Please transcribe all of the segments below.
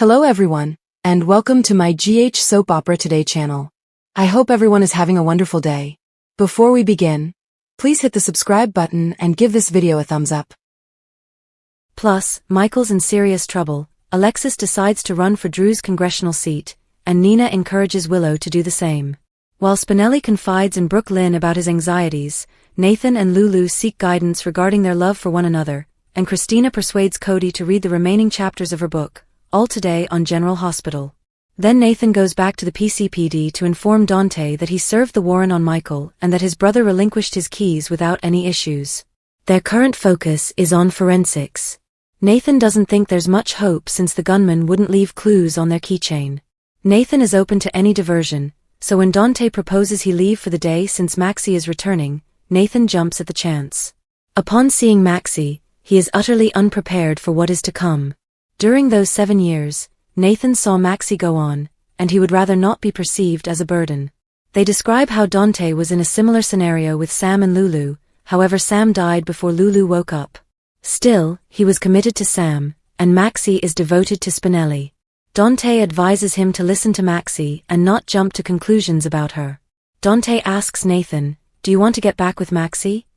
Hello everyone, and welcome to my GH Soap Opera Today channel. I hope everyone is having a wonderful day. Before we begin, please hit the subscribe button and give this video a thumbs up. Plus, Michael's in serious trouble. Alexis decides to run for Drew's congressional seat, and Nina encourages Willow to do the same. While Spinelli confides in Brooke Lynn about his anxieties, Nathan and Lulu seek guidance regarding their love for one another, and Christina persuades Cody to read the remaining chapters of her book, All Today on General Hospital. Then Nathan goes back to the PCPD to inform Dante that he served the warrant on Michael and that his brother relinquished his keys without any issues. Their current focus is on forensics. Nathan doesn't think there's much hope since the gunman wouldn't leave clues on their keychain. Nathan is open to any diversion, so when Dante proposes he leave for the day since Maxie is returning, Nathan jumps at the chance. Upon seeing Maxie, he is utterly unprepared for what is to come. During those 7 years, Nathan saw Maxie go on, and he would rather not be perceived as a burden. They describe how Dante was in a similar scenario with Sam and Lulu, however Sam died before Lulu woke up. Still, he was committed to Sam, and Maxie is devoted to Spinelli. Dante advises him to listen to Maxie and not jump to conclusions about her. Dante asks Nathan, "Do you want to get back with Maxie?"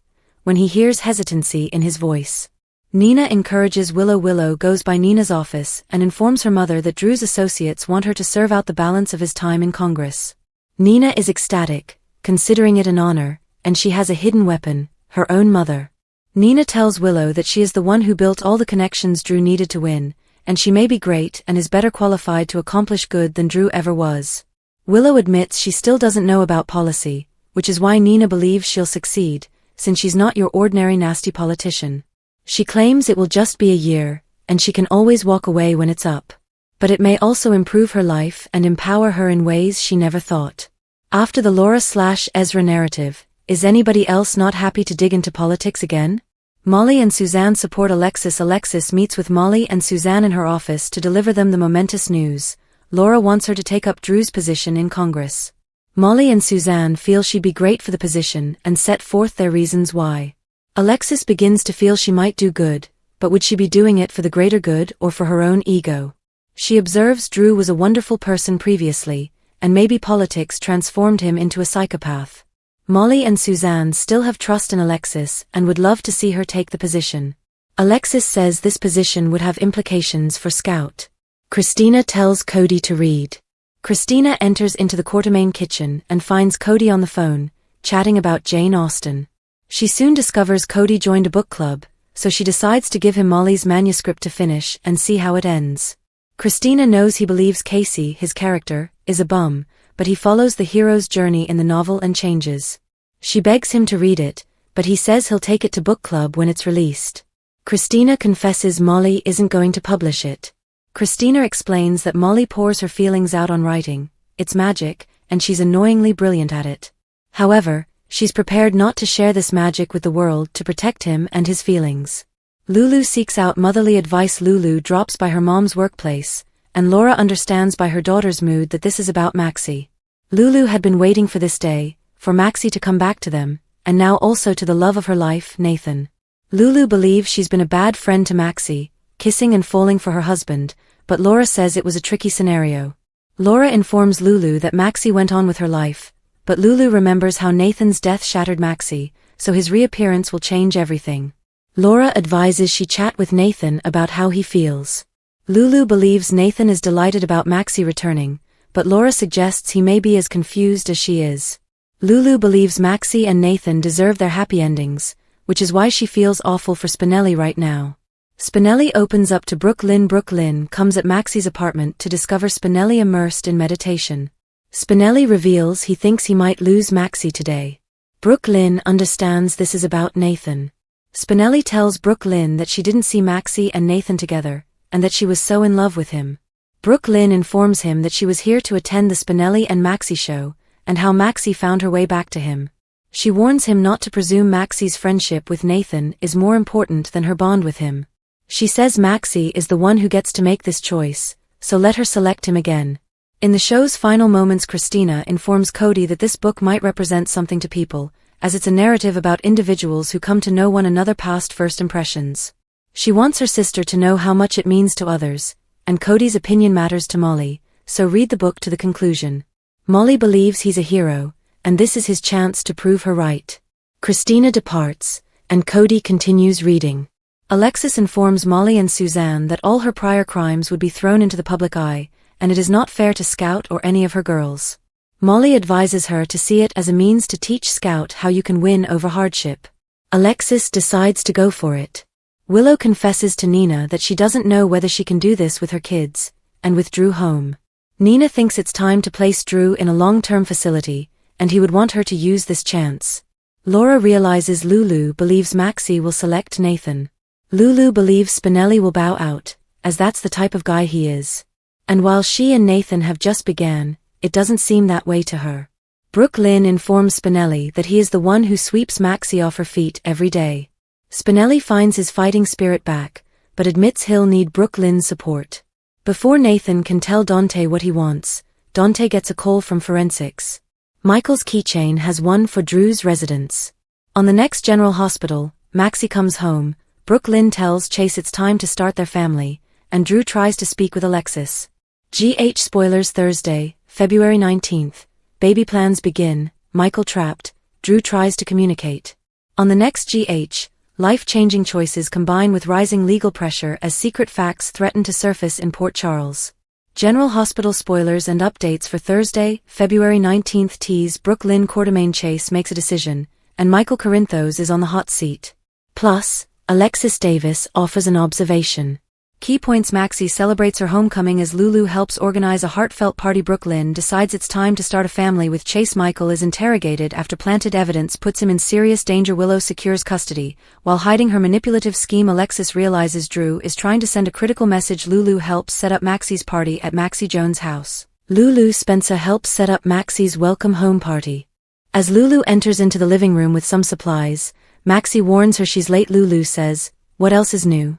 when he hears hesitancy in his voice. Nina encourages Willow. Willow goes by Nina's office and informs her mother that Drew's associates want her to serve out the balance of his time in Congress. Nina is ecstatic, considering it an honor, and she has a hidden weapon, her own mother. Nina tells Willow that she is the one who built all the connections Drew needed to win, and she may be great and is better qualified to accomplish good than Drew ever was. Willow admits she still doesn't know about policy, which is why Nina believes she'll succeed, since she's not your ordinary nasty politician. She claims it will just be a year, and she can always walk away when it's up. But it may also improve her life and empower her in ways she never thought. After the Laura/Ezra narrative, is anybody else not happy to dig into politics again? Molly and Suzanne support Alexis. Alexis meets with Molly and Suzanne in her office to deliver them the momentous news. Laura wants her to take up Drew's position in Congress. Molly and Suzanne feel she'd be great for the position and set forth their reasons why. Alexis begins to feel she might do good, but would she be doing it for the greater good or for her own ego? She observes Drew was a wonderful person previously, and maybe politics transformed him into a psychopath. Molly and Suzanne still have trust in Alexis and would love to see her take the position. Alexis says this position would have implications for Scout. Christina tells Cody to read. Christina enters into the Quartermaine kitchen and finds Cody on the phone, chatting about Jane Austen. She soon discovers Cody joined a book club, so she decides to give him Molly's manuscript to finish and see how it ends. Christina knows he believes Casey, his character, is a bum, but he follows the hero's journey in the novel and changes. She begs him to read it, but he says he'll take it to book club when it's released. Christina confesses Molly isn't going to publish it. Christina explains that Molly pours her feelings out on writing, it's magic, and she's annoyingly brilliant at it. However, she's prepared not to share this magic with the world to protect him and his feelings. Lulu seeks out motherly advice. Lulu drops by her mom's workplace, and Laura understands by her daughter's mood that this is about Maxie. Lulu had been waiting for this day, for Maxie to come back to them, and now also to the love of her life, Nathan. Lulu believes she's been a bad friend to Maxie, kissing and falling for her husband, but Laura says it was a tricky scenario. Laura informs Lulu that Maxie went on with her life, but Lulu remembers how Nathan's death shattered Maxie, so his reappearance will change everything. Laura advises she chat with Nathan about how he feels. Lulu believes Nathan is delighted about Maxie returning, but Laura suggests he may be as confused as she is. Lulu believes Maxie and Nathan deserve their happy endings, which is why she feels awful for Spinelli right now. Spinelli opens up to Brooke Lynn. Brooke Lynn comes at Maxie's apartment to discover Spinelli immersed in meditation. Spinelli reveals he thinks he might lose Maxie today. Brooke Lynn understands this is about Nathan. Spinelli tells Brooke Lynn that she didn't see Maxie and Nathan together, and that she was so in love with him. Brooke Lynn informs him that she was here to attend the Spinelli and Maxie show, and how Maxie found her way back to him. She warns him not to presume Maxie's friendship with Nathan is more important than her bond with him. She says Maxie is the one who gets to make this choice, so let her select him again. In the show's final moments, Christina informs Cody that this book might represent something to people, as it's a narrative about individuals who come to know one another past first impressions. She wants her sister to know how much it means to others, and Cody's opinion matters to Molly, so read the book to the conclusion. Molly believes he's a hero, and this is his chance to prove her right. Christina departs, and Cody continues reading. Alexis informs Molly and Suzanne that all her prior crimes would be thrown into the public eye, and it is not fair to Scout or any of her girls. Molly advises her to see it as a means to teach Scout how you can win over hardship. Alexis decides to go for it. Willow confesses to Nina that she doesn't know whether she can do this with her kids, and withdrew home. Nina thinks it's time to place Drew in a long-term facility, and he would want her to use this chance. Laura realizes Lulu believes Maxie will select Nathan. Lulu believes Spinelli will bow out, as that's the type of guy he is. And while she and Nathan have just began, it doesn't seem that way to her. Brooke Lynn informs Spinelli that he is the one who sweeps Maxie off her feet every day. Spinelli finds his fighting spirit back, but admits he'll need Brooke Lynn's support. Before Nathan can tell Dante what he wants, Dante gets a call from forensics. Michael's keychain has one for Drew's residence. On the next General Hospital, Maxie comes home. Brooke Lynn tells Chase it's time to start their family, and Drew tries to speak with Alexis. GH spoilers Thursday, February 19th. Baby plans begin, Michael trapped, Drew tries to communicate. On the next GH, life-changing choices combine with rising legal pressure as secret facts threaten to surface in Port Charles. General Hospital spoilers and updates for Thursday, February 19th. Tease Brooke Lynn Quartermain Chase makes a decision, and Michael Corinthos is on the hot seat. Plus, Alexis Davis offers an observation. Key points: Maxie celebrates her homecoming as Lulu helps organize a heartfelt party. Brooke Lynn decides it's time to start a family with Chase. Michael is interrogated after planted evidence puts him in serious danger. Willow secures custody. While hiding her manipulative scheme, Alexis realizes Drew is trying to send a critical message. Lulu helps set up Maxie's party at Maxie Jones' house. Lulu Spencer helps set up Maxie's welcome home party. As Lulu enters into the living room with some supplies, Maxie warns her she's late. Lulu says, "What else is new?"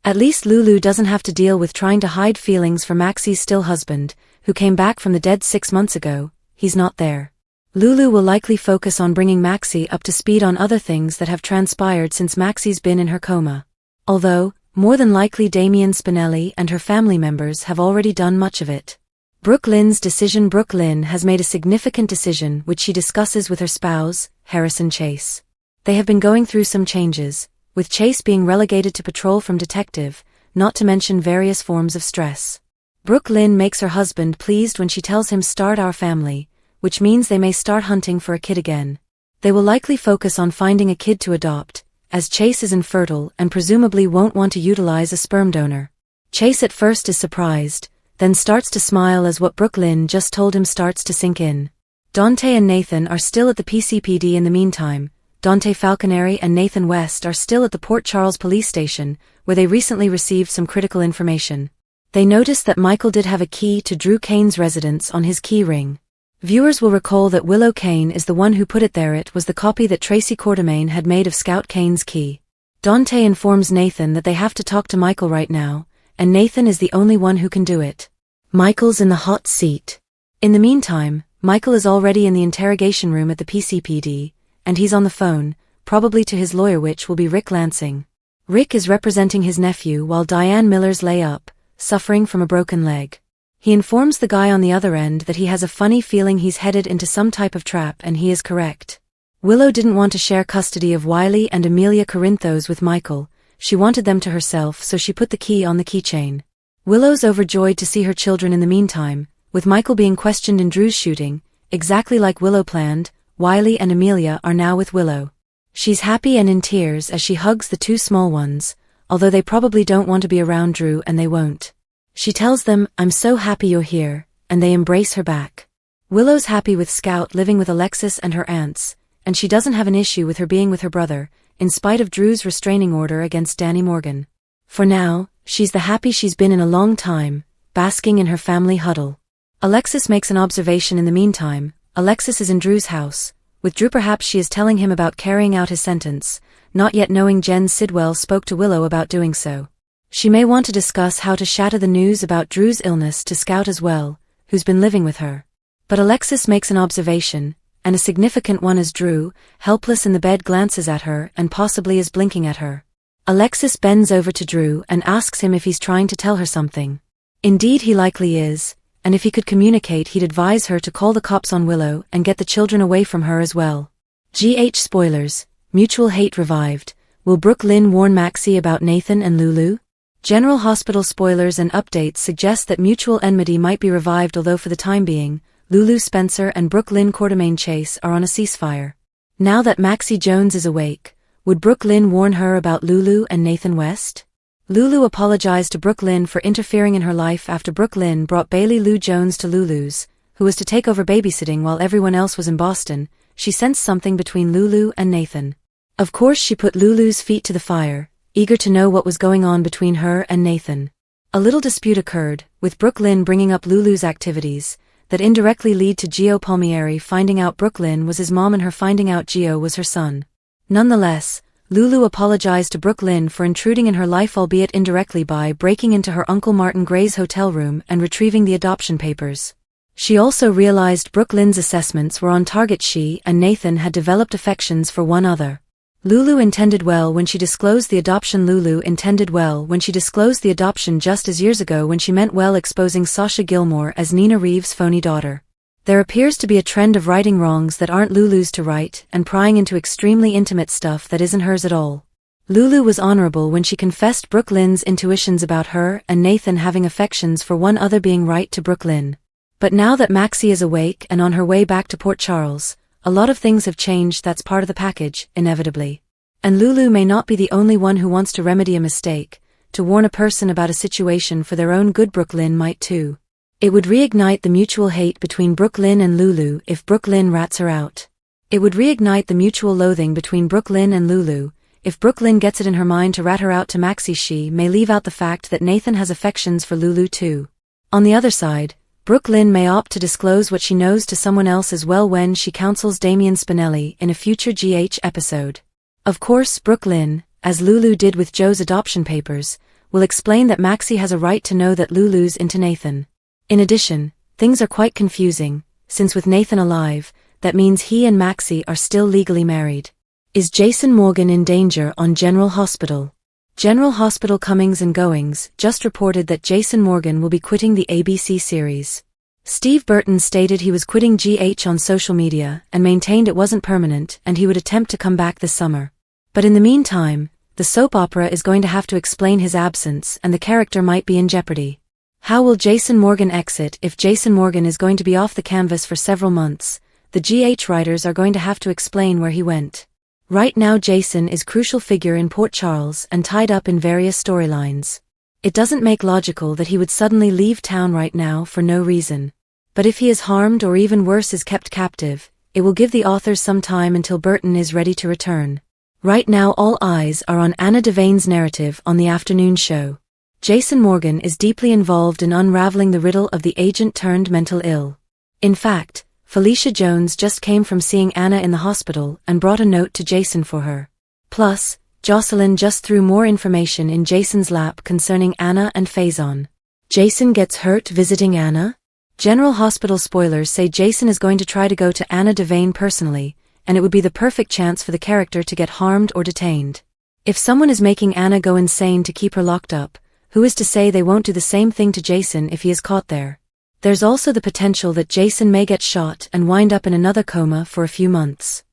At least Lulu doesn't have to deal with trying to hide feelings for Maxie's still husband, who came back from the dead 6 months ago. He's not there. Lulu will likely focus on bringing Maxie up to speed on other things that have transpired since Maxie's been in her coma. Although, more than likely Damian Spinelli and her family members have already done much of it. Brooke Lynn's decision. Brooke Lynn has made a significant decision which she discusses with her spouse, Harrison Chase. They have been going through some changes, with Chase being relegated to patrol from detective, not to mention various forms of stress. Brooke Lynn makes her husband pleased when she tells him start our family, which means they may start hunting for a kid again. They will likely focus on finding a kid to adopt, as Chase is infertile and presumably won't want to utilize a sperm donor. Chase at first is surprised, then starts to smile as what Brooke Lynn just told him starts to sink in. Dante and Nathan are still at the PCPD in the meantime. Dante Falconeri and Nathan West are still at the Port Charles police station, where they recently received some critical information. They noticed that Michael did have a key to Drew Kane's residence on his key ring. Viewers will recall that Willow Kane is the one who put it there. It was the copy that Tracy Quartermain had made of Scout Kane's key. Dante informs Nathan that they have to talk to Michael right now, and Nathan is the only one who can do it. Michael's in the hot seat. In the meantime, Michael is already in the interrogation room at the PCPD, and he's on the phone, probably to his lawyer, which will be Rick Lansing. Rick is representing his nephew while Diane Miller's lay up, suffering from a broken leg. He informs the guy on the other end that he has a funny feeling he's headed into some type of trap, and he is correct. Willow didn't want to share custody of Wiley and Amelia Corinthos with Michael. She wanted them to herself, so she put the key on the keychain. Willow's overjoyed to see her children. In the meantime, with Michael being questioned in Drew's shooting, exactly like Willow planned, Wiley and Amelia are now with Willow. She's happy and in tears as she hugs the two small ones, although they probably don't want to be around Drew and they won't. She tells them, "I'm so happy you're here," and they embrace her back. Willow's happy with Scout living with Alexis and her aunts, and she doesn't have an issue with her being with her brother, in spite of Drew's restraining order against Danny Morgan. For now, she's the happy she's been in a long time, basking in her family huddle. Alexis makes an observation in the meantime. Alexis is in Drew's house. With Drew, perhaps she is telling him about carrying out his sentence, not yet knowing Jen Sidwell spoke to Willow about doing so. She may want to discuss how to shatter the news about Drew's illness to Scout as well, who's been living with her. But Alexis makes an observation, and a significant one, as Drew, helpless in the bed, glances at her and possibly is blinking at her. Alexis bends over to Drew and asks him if he's trying to tell her something. Indeed he likely is, and if he could communicate he'd advise her to call the cops on Willow and get the children away from her as well. GH spoilers, mutual hate revived. Will Brooke Lynn warn Maxie about Nathan and Lulu? General Hospital spoilers and updates suggest that mutual enmity might be revived, although for the time being, Lulu Spencer and Brooke Lynn Quartermaine Chase are on a ceasefire. Now that Maxie Jones is awake, would Brooke Lynn warn her about Lulu and Nathan West? Lulu apologized to Brooke Lynn for interfering in her life after Brooke Lynn brought Bailey Lou Jones to Lulu's, who was to take over babysitting while everyone else was in Boston. She sensed something between Lulu and Nathan. Of course she put Lulu's feet to the fire, eager to know what was going on between her and Nathan. A little dispute occurred, with Brooke Lynn bringing up Lulu's activities, that indirectly lead to Gio Palmieri finding out Brooke Lynn was his mom and her finding out Gio was her son. Nonetheless, Lulu apologized to Brooke Lynn for intruding in her life, albeit indirectly, by breaking into her Uncle Martin Gray's hotel room and retrieving the adoption papers. She also realized Brooke Lynn's assessments were on target. She and Nathan had developed affections for one another. Lulu intended well when she disclosed the adoption. Lulu intended well when she disclosed the adoption just as years ago when she meant well, exposing Sasha Gilmore as Nina Reeves' phony daughter. There appears to be a trend of righting wrongs that aren't Lulu's to right and prying into extremely intimate stuff that isn't hers at all. Lulu was honorable when she confessed Brooke Lynn's intuitions about her and Nathan having affections for one other being right to Brooke Lynn. But now that Maxie is awake and on her way back to Port Charles, a lot of things have changed. That's part of the package, inevitably. And Lulu may not be the only one who wants to remedy a mistake, to warn a person about a situation for their own good. Brooke Lynn might too. It would reignite the mutual hate between Brooke Lynn and Lulu if Brooke Lynn rats her out. It would reignite the mutual loathing between Brooke Lynn and Lulu if Brooke Lynn gets it in her mind to rat her out to Maxie. She may leave out the fact that Nathan has affections for Lulu too. On the other side, Brooke Lynn may opt to disclose what she knows to someone else as well when she counsels Damian Spinelli in a future GH episode. Of course, Brooke Lynn, as Lulu did with Joe's adoption papers, will explain that Maxie has a right to know that Lulu's into Nathan. In addition, things are quite confusing, since with Nathan alive, that means he and Maxie are still legally married. Is Jason Morgan in danger on General Hospital? General Hospital comings and goings just reported that Jason Morgan will be quitting the ABC series. Steve Burton stated he was quitting GH on social media and maintained it wasn't permanent and he would attempt to come back this summer. But in the meantime, the soap opera is going to have to explain his absence and the character might be in jeopardy. How will Jason Morgan exit if Jason Morgan is going to be off the canvas for several months? The GH writers are going to have to explain where he went. Right now Jason is a crucial figure in Port Charles and tied up in various storylines. It doesn't make logical that he would suddenly leave town right now for no reason. But if he is harmed or even worse is kept captive, it will give the authors some time until Burton is ready to return. Right now all eyes are on Anna Devane's narrative on the afternoon show. Jason Morgan is deeply involved in unraveling the riddle of the agent turned mental ill. In fact, Felicia Jones just came from seeing Anna in the hospital and brought a note to Jason for her. Plus, Jocelyn just threw more information in Jason's lap concerning Anna and Faison. Jason gets hurt visiting Anna? General Hospital spoilers say Jason is going to try to go to Anna Devane personally, and it would be the perfect chance for the character to get harmed or detained. If someone is making Anna go insane to keep her locked up, who is to say they won't do the same thing to Jason if he is caught there? There's also the potential that Jason may get shot and wind up in another coma for a few months.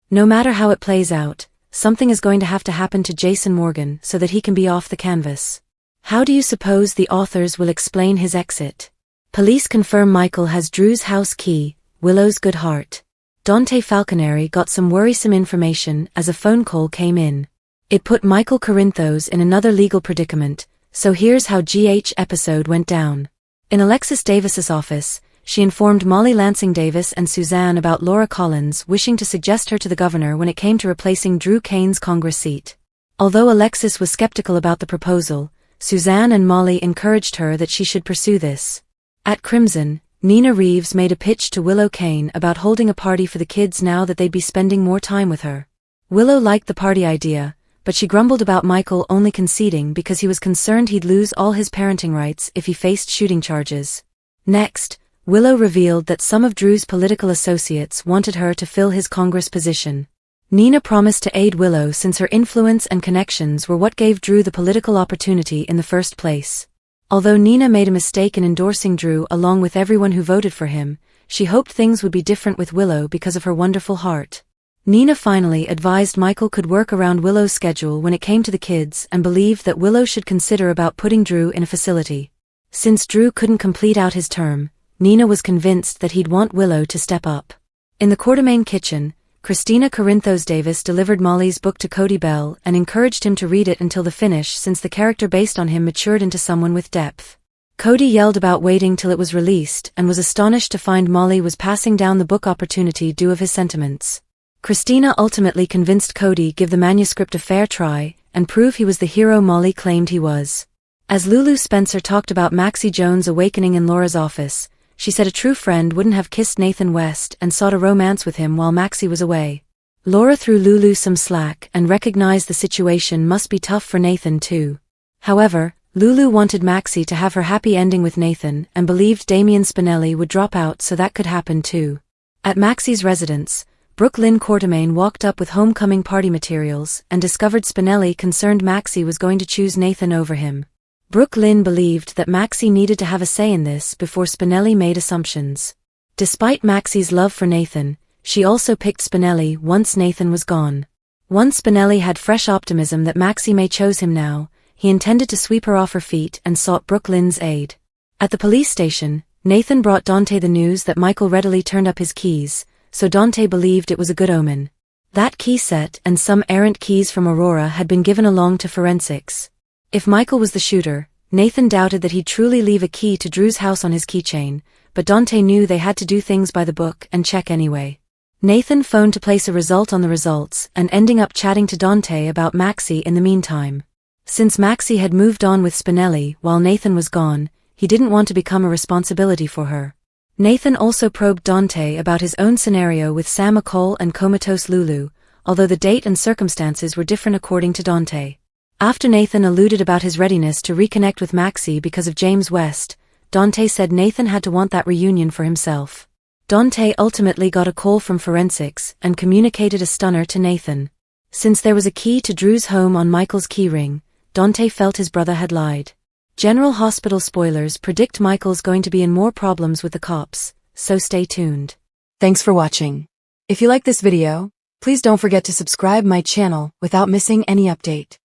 No matter how it plays out, something is going to happen to Jason Morgan so that he can be off the canvas. How do you suppose the authors will explain his exit? Police confirm Michael has Drew's house key, Willow's good heart. Dante Falconeri got some worrisome information as a phone call came in. It put Michael Corinthos in another legal predicament, so here's how GH episode went down. In Alexis Davis's office, she informed Molly Lansing Davis and Suzanne about Laura Collins wishing to suggest her to the governor when it came to replacing Drew Kane's Congress seat. Although Alexis was skeptical about the proposal, Suzanne and Molly encouraged her that she should pursue this. At Crimson, Nina Reeves made a pitch to Willow Kane about holding a party for the kids now that they'd be spending more time with her. Willow liked the party idea, but she grumbled about Michael only conceding because he was concerned he'd lose all his parenting rights if he faced shooting charges. Next, Willow revealed that some of Drew's political associates wanted her to fill his Congress position. Nina promised to aid Willow since her influence and connections were what gave Drew the political opportunity in the first place. Although Nina made a mistake in endorsing Drew along with everyone who voted for him, she hoped things would be different with Willow because of her wonderful heart. Nina finally advised Michael could work around Willow's schedule when it came to the kids and believed that Willow should consider about putting Drew in a facility. Since Drew couldn't complete out his term, Nina was convinced that he'd want Willow to step up. In the Quartermain kitchen, Christina Corinthos Davis delivered Molly's book to Cody Bell and encouraged him to read it until the finish since the character based on him matured into someone with depth. Cody yelled about waiting till it was released and was astonished to find Molly was passing down the book opportunity due of his sentiments. Christina ultimately convinced Cody give the manuscript a fair try and prove he was the hero Molly claimed he was. As Lulu Spencer talked about Maxie Jones awakening in Laura's office, she said a true friend wouldn't have kissed Nathan West and sought a romance with him while Maxie was away. Laura threw Lulu some slack and recognized the situation must be tough for Nathan too. However, Lulu wanted Maxie to have her happy ending with Nathan and believed Damien Spinelli would drop out so that could happen too. At Maxie's residence, Brooke Lynn Quartermain walked up with homecoming party materials and discovered Spinelli concerned Maxie was going to choose Nathan over him. Brooke Lynn believed that Maxie needed to have a say in this before Spinelli made assumptions. Despite Maxie's love for Nathan, she also picked Spinelli once Nathan was gone. Once Spinelli had fresh optimism that Maxie may chose him now, he intended to sweep her off her feet and sought Brooke Lynn's aid. At the police station, Nathan brought Dante the news that Michael readily turned up his keys, so Dante believed it was a good omen. That key set and some errant keys from Aurora had been given along to forensics. If Michael was the shooter, Nathan doubted that he'd truly leave a key to Drew's house on his keychain, but Dante knew they had to do things by the book and check anyway. Nathan phoned to place a result on the results and ending up chatting to Dante about Maxie in the meantime. Since Maxie had moved on with Spinelli while Nathan was gone, he didn't want to become a responsibility for her. Nathan also probed Dante about his own scenario with Sam McCall and comatose Lulu, although the date and circumstances were different according to Dante. After Nathan alluded about his readiness to reconnect with Maxie because of James West, Dante said Nathan had to want that reunion for himself. Dante ultimately got a call from forensics and communicated a stunner to Nathan. Since there was a key to Drew's home on Michael's keyring, Dante felt his brother had lied. General Hospital spoilers predict Michael's going to be in more problems with the cops, so stay tuned. Thanks for watching. If you like this video, please don't forget to subscribe my channel without missing any update.